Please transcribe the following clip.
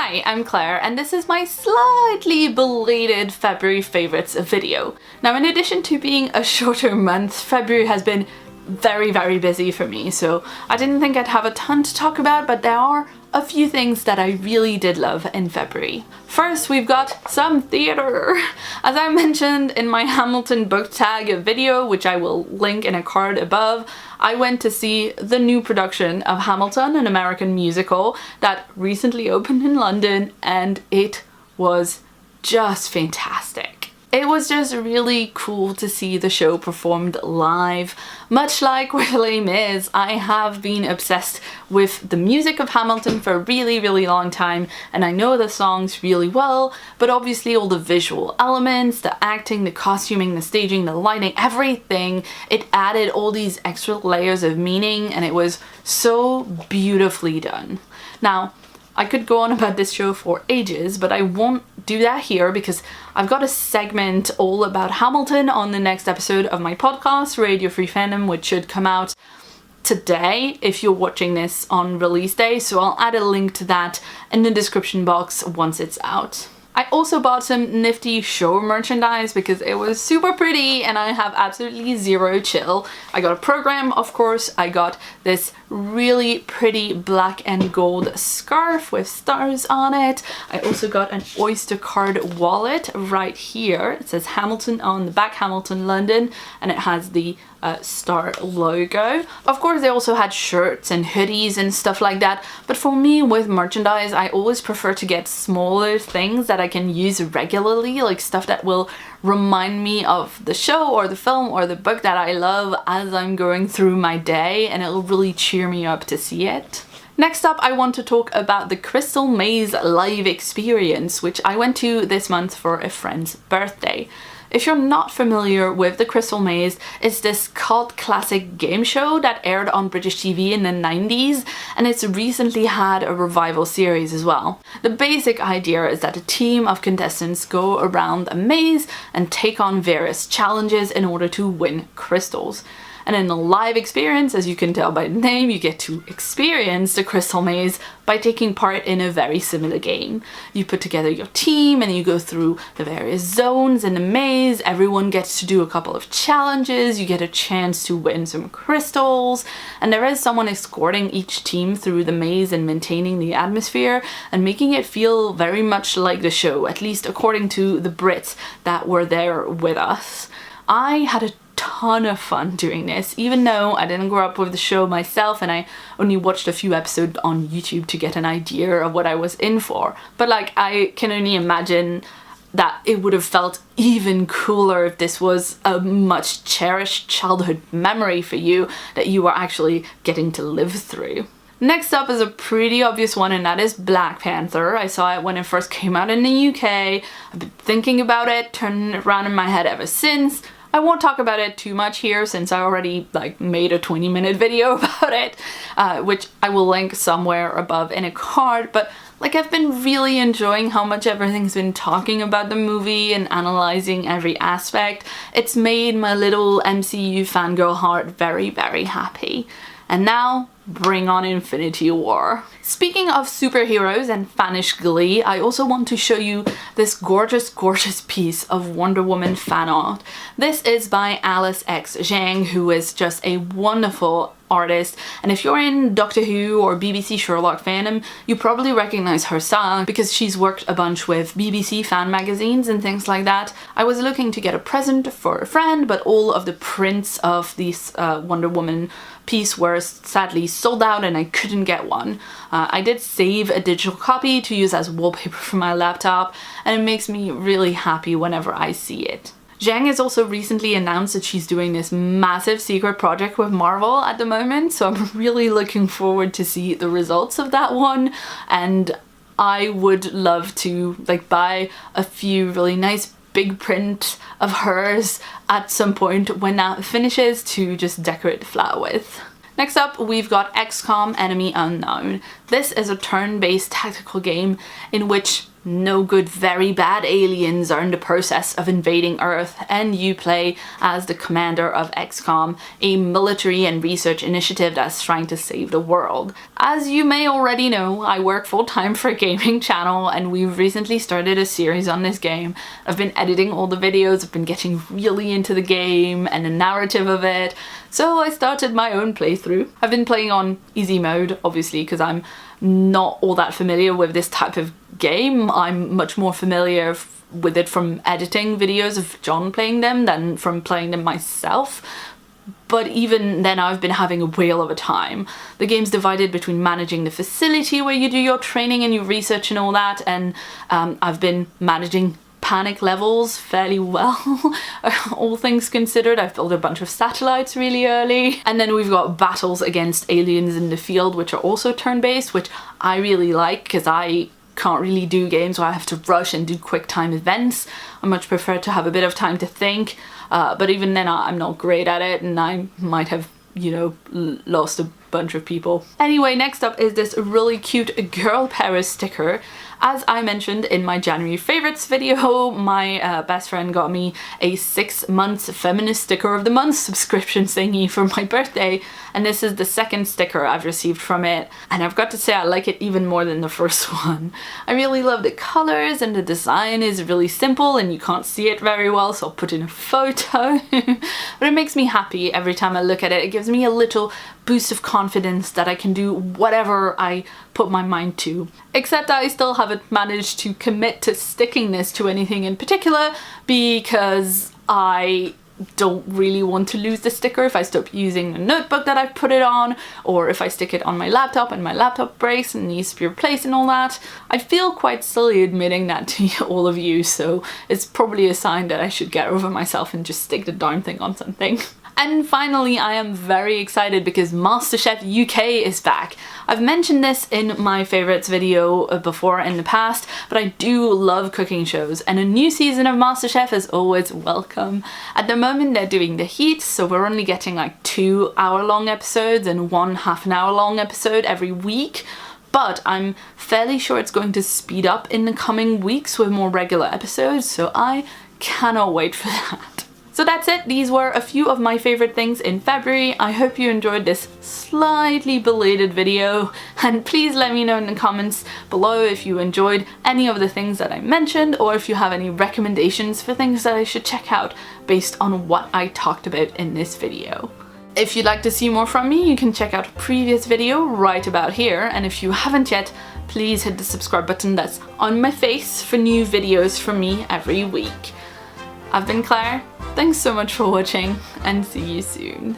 Hi, I'm Claire and this is my slightly belated February favourites video. Now, in addition to being a shorter month, February has been very busy for me, so I didn't think I'd have a ton to talk about, but there are a few things that I really did love in February. First, we've got some theatre. As I mentioned in my Hamilton book tag video, which I will link in a card above, I went to see the new production of Hamilton, an American musical that recently opened in London, and it was just fantastic. It was just really cool to see the show performed live. Much like with Les Mis, I have been obsessed with the music of Hamilton for a really long time, and I know the songs really well, but obviously all the visual elements, the acting, the costuming, the staging, the lighting, everything, it added all these extra layers of meaning, and it was so beautifully done. Now, I could go on about this show for ages, but I won't do that here because I've got a segment all about Hamilton on the next episode of my podcast, Radio Free Fandom, which should come out today if you're watching this on release day, so I'll add a link to that in the description box once it's out. I also bought some nifty show merchandise because it was super pretty and I have absolutely zero chill. I got a program, of course. I got this really pretty black and gold scarf with stars on it. I also got an Oyster card wallet right here. It says Hamilton on the back, Hamilton London, and it has the star logo. Of course, they also had shirts and hoodies and stuff like that, but for me with merchandise, I always prefer to get smaller things that I can use regularly, like stuff that will remind me of the show or the film or the book that I love as I'm going through my day, and it'll really cheer me up to see it. Next up, I want to talk about the Crystal Maze live experience, which I went to this month for a friend's birthday. If you're not familiar with the Crystal Maze, it's this cult classic game show that aired on British TV in the 90s, and it's recently had a revival series as well. The basic idea is that a team of contestants go around a maze and take on various challenges in order to win crystals. And in the live experience, as you can tell by the name, you get to experience the Crystal Maze by taking part in a very similar game. You put together your team and you go through the various zones in the maze. Everyone gets to do a couple of challenges. You get a chance to win some crystals. And there is someone escorting each team through the maze and maintaining the atmosphere and making it feel very much like the show, at least according to the Brits that were there with us. I had a ton of fun doing this, even though I didn't grow up with the show myself and I only watched a few episodes on YouTube to get an idea of what I was in for. But like, I can only imagine that it would have felt even cooler if this was a much cherished childhood memory for you that you were actually getting to live through. Next up is a pretty obvious one, and that is Black Panther. I saw it when it first came out in the UK. I've been thinking about it, turning it around in my head ever since. I won't talk about it too much here since I already made a 20-minute video about it, which I will link somewhere above in a card, but I've been really enjoying how much everything's been talking about the movie and analyzing every aspect. It's made my little MCU fangirl heart very happy. And now, bring on Infinity War. Speaking of superheroes and fanish glee, I also want to show you this gorgeous piece of Wonder Woman fan art. This is by Alice X Zhang, who is just a wonderful artist, and if you're in Doctor Who or BBC Sherlock fandom, you probably recognize her style because she's worked a bunch with BBC fan magazines and things like that. I was looking to get a present for a friend, but all of the prints of this Wonder Woman piece were sadly sold out and I couldn't get one. I did save a digital copy to use as wallpaper for my laptop, and it makes me really happy whenever I see it. Zhang has also recently announced that she's doing this massive secret project with Marvel at the moment, so I'm really looking forward to see the results of that one, and I would love to buy a few really nice big print of hers at some point when that finishes to just decorate the flower with. Next up, we've got XCOM Enemy Unknown. This is a turn-based tactical game in which no good, very bad aliens are in the process of invading Earth, and you play as the commander of XCOM, a military and research initiative that's trying to save the world. As you may already know, I work full-time for a gaming channel, and we've recently started a series on this game. I've been editing all the videos, I've been getting really into the game and the narrative of it, so I started my own playthrough. I've been playing on easy mode, obviously, because I'm not all that familiar with this type of game. I'm much more familiar with it from editing videos of John playing them than from playing them myself. But even then, I've been having a whale of a time. The game's divided between managing the facility where you do your training and your research and all that, and I've been managing panic levels fairly well, all things considered. I've built a bunch of satellites really early. And then we've got battles against aliens in the field, which are also turn-based, which I really like because I can't really do games where I have to rush and do quick time events. I much prefer to have a bit of time to think, but even then I'm not great at it, and I might have, you know, lost a bunch of people. Anyway, next up is this really cute Girl Paris sticker. As I mentioned in my January favorites video, my best friend got me a 6 months feminist sticker of the month subscription thingy for my birthday, and this is the second sticker I've received from it, and I've got to say I like it even more than the first one. I really love the colors, and the design is really simple and you can't see it very well, so I'll put in a photo. But it makes me happy every time I look at it. It gives me a little boost of confidence that I can do whatever I put my mind to. Except I still haven't managed to commit to sticking this to anything in particular because I don't really want to lose the sticker if I stop using the notebook that I've put it on, or if I stick it on my laptop and my laptop breaks and needs to be replaced and all that. I feel quite silly admitting that to all of you, so it's probably a sign that I should get over myself and just stick the darn thing on something. And finally, I am very excited because MasterChef UK is back. I've mentioned this in my favorites video before in the past, but I do love cooking shows, and a new season of MasterChef is always welcome. At the moment they're doing the heats, so we're only getting like 2 hour-long episodes and 1 half-an-hour-long episode every week. But I'm fairly sure it's going to speed up in the coming weeks with more regular episodes, so I cannot wait for that. So that's it. These were a few of my favorite things in February. I hope you enjoyed this slightly belated video, and please let me know in the comments below if you enjoyed any of the things that I mentioned, or if you have any recommendations for things that I should check out based on what I talked about in this video. If you'd like to see more from me, you can check out a previous video right about here, and if you haven't yet, please hit the subscribe button that's on my face for new videos from me every week. I've been Claire, thanks so much for watching, and see you soon.